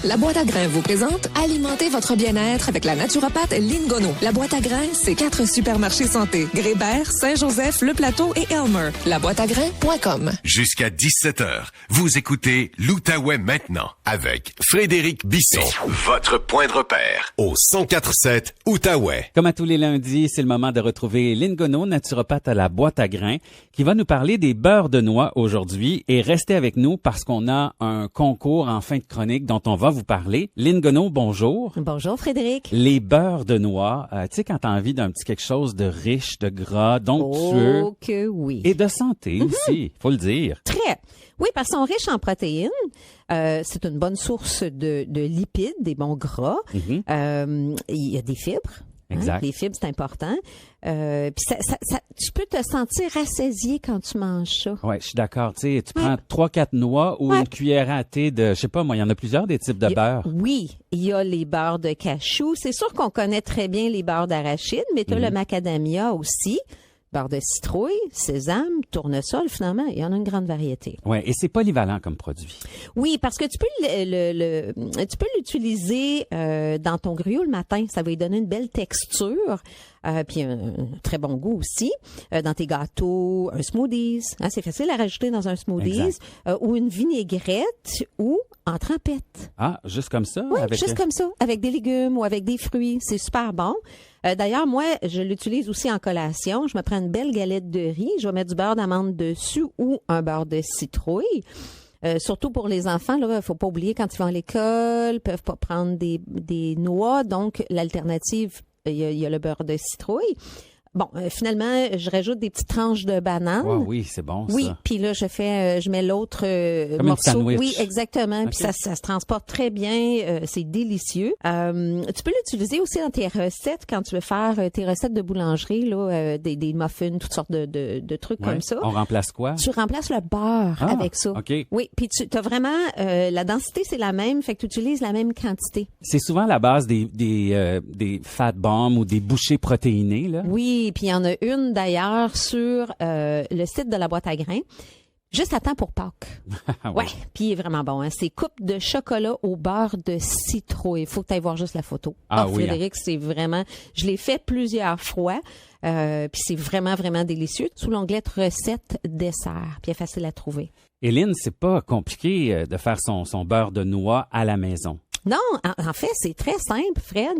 La boîte à grains vous présente Alimentez votre bien-être avec la naturopathe Lynn Gonneau. La boîte à grains, c'est 4 supermarchés santé. Grébert, Saint-Joseph, Le Plateau et Elmer. Laboîteagrains.com. Jusqu'à 17h, vous écoutez l'Outaouais maintenant avec Frédéric Bisson. Votre point de repère au 104.7 Outaouais. Comme à tous les lundis, c'est le moment de retrouver Lynn Gonneau, naturopathe à la boîte à grains, qui va nous parler des beurres de noix aujourd'hui. Et restez avec nous parce qu'on a un concours en fin de chronique dont on va vous parler. Lynn Gonneau, bonjour. Bonjour Frédéric. Les beurres de noix, tu sais, quand t'as envie d'un petit quelque chose de riche, de gras, d'onctueux. Oh que oui. Et de santé aussi, faut le dire. Très. Oui, parce qu'ils sont riches en protéines. C'est une bonne source de lipides, des bons gras. Il y a des fibres. Exact. Les fibres, c'est important. Puis tu peux te sentir rassasié quand tu manges ça. Ouais, je suis d'accord. Tu sais, tu prends 3-4 noix ou une cuillère à thé de, je sais pas, moi, il y en a plusieurs des types de beurre. Oui, il y a les beurres de cachou. C'est sûr qu'on connaît très bien les beurres d'arachide, mais tu as le macadamia aussi. Beurre de citrouille, sésame, tournesol, finalement, il y en a une grande variété. Ouais, et c'est polyvalent comme produit. Oui, parce que tu peux l'utiliser dans ton gruau le matin, ça va lui donner une belle texture, puis un très bon goût aussi. Dans tes gâteaux, un smoothies, hein, c'est facile à rajouter dans un smoothies, ou une vinaigrette ou en trempette. Ah, juste comme ça? Oui, juste comme ça, avec des légumes ou avec des fruits, c'est super bon. D'ailleurs, moi, je l'utilise aussi en collation. Je me prends une belle galette de riz. Je vais mettre du beurre d'amande dessus ou un beurre de citrouille. Surtout pour les enfants, là, faut pas oublier quand ils vont à l'école, ils peuvent pas prendre des noix. Donc, l'alternative, il y a le beurre de citrouille. Bon, finalement, je rajoute des petites tranches de banane. Oh, oui, c'est bon, ça. Oui, puis là, je mets l'autre comme morceau. Une sandwich. Oui, exactement. Okay. Puis ça se transporte très bien. C'est délicieux. Tu peux l'utiliser aussi dans tes recettes quand tu veux faire tes recettes de boulangerie, là, des muffins, toutes sortes de trucs comme ça. On remplace quoi? Tu remplaces le beurre avec ça. OK. Oui, puis tu as vraiment la densité, c'est la même, fait que tu utilises la même quantité. C'est souvent la base des fat bombs ou des bouchées protéinées, là. Oui, puis il y en a une d'ailleurs sur le site de la boîte à grains. Juste à temps pour Pâques. Ouais, puis il est vraiment bon. Hein? C'est coupe de chocolat au beurre de citrouille. Il faut que tu ailles voir juste la photo. Oui. Frédéric, c'est vraiment... Je l'ai fait plusieurs fois. Puis c'est vraiment, vraiment délicieux. Sous l'onglet recettes dessert. Puis il est facile à trouver. Hélène, c'est pas compliqué de faire son beurre de noix à la maison. Non, en fait, c'est très simple, Fred.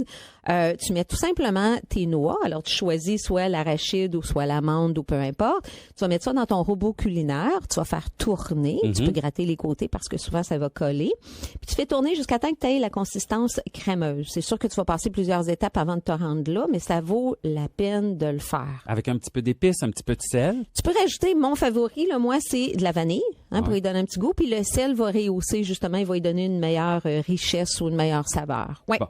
Tu mets tout simplement tes noix. Alors, tu choisis soit l'arachide ou soit l'amande ou peu importe. Tu vas mettre ça dans ton robot culinaire. Tu vas faire tourner. Tu peux gratter les côtés parce que souvent, ça va coller. Puis, tu fais tourner jusqu'à temps que tu aies la consistance crémeuse. C'est sûr que tu vas passer plusieurs étapes avant de te rendre là, mais ça vaut la peine de le faire. Avec un petit peu d'épices, un petit peu de sel. Tu peux rajouter, mon favori, là, moi, c'est de la vanille, pour lui donner un petit goût. Puis, le sel va rehausser, justement, il va lui donner une meilleure richesse ou une meilleure saveur. Ouais. Bon.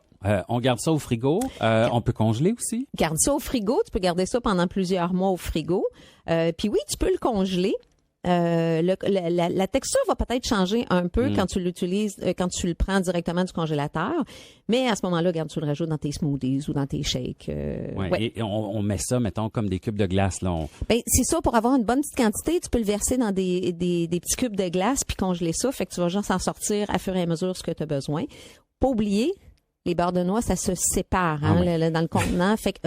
On garde ça au frigo. On peut congeler aussi. Garde ça au frigo. Tu peux garder ça pendant plusieurs mois au frigo. Puis oui, tu peux le congeler. La texture va peut-être changer un peu quand tu l'utilises, quand tu le prends directement du congélateur. Mais à ce moment-là, regarde, tu le rajoutes dans tes smoothies ou dans tes shakes. Et on met ça, mettons, comme des cubes de glace. Là, Ben, c'est ça, pour avoir une bonne petite quantité, tu peux le verser dans des petits cubes de glace puis congeler ça. Fait que tu vas juste s'en sortir à fur et à mesure ce que tu as besoin. Pas oublier, les beurres de noix, ça se sépare dans le contenant. Fait que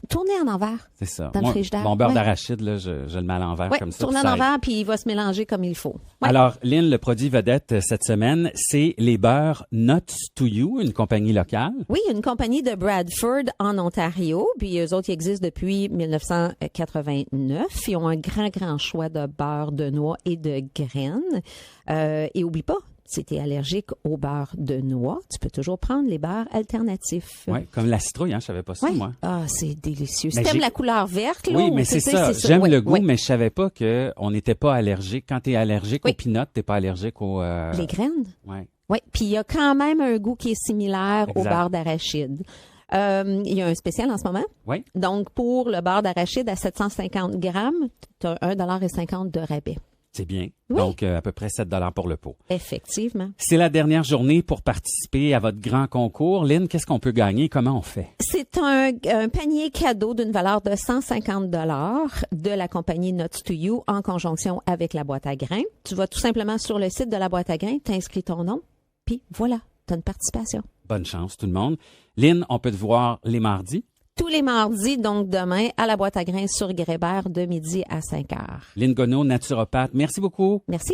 tournez en envers. C'est ça. Dans le frigidaire. Mon beurre d'arachide, là, je le mets à l'envers comme ça. Tournez en envers, puis il va se mélanger comme il faut. Ouais. Alors, Lynn, le produit vedette cette semaine, c'est les beurres Nuts to You, une compagnie locale. Oui, une compagnie de Bradford en Ontario. Puis eux autres, ils existent depuis 1989. Ils ont un grand choix de beurre de noix et de graines. Et oublie pas, si tu es allergique au beurre de noix, tu peux toujours prendre les beurres alternatifs. Oui, comme la citrouille, hein, je savais pas ça, moi. Ah, c'est délicieux. Si Mais t'aimes la couleur verte, là. Oui, mais c'est ça. J'aime le goût, Ouais. mais je savais pas qu'on n'était pas allergique. Quand tu es allergique aux peanuts, t'es pas allergique aux... Les graines? Oui. Oui, puis il y a quand même un goût qui est similaire au beurre d'arachide. Il y a un spécial en ce moment. Oui. Donc, pour le beurre d'arachide à 750 grammes, tu as 1,50 $ de rabais. C'est bien. Oui. Donc, à peu près 7 $ pour le pot. Effectivement. C'est la dernière journée pour participer à votre grand concours. Lynn, qu'est-ce qu'on peut gagner? Comment on fait? C'est un panier cadeau d'une valeur de 150 $ de la compagnie Nuts to You en conjonction avec la boîte à grains. Tu vas tout simplement sur le site de la boîte à grains, t'inscris ton nom, puis voilà. tu as une participation. Bonne chance, tout le monde. Lynn, on peut te voir les mardis? Tous les mardis, donc demain, à la boîte à grains sur Grébert de midi à 5 heures. Lynn Gonneau, naturopathe. Merci beaucoup. Merci.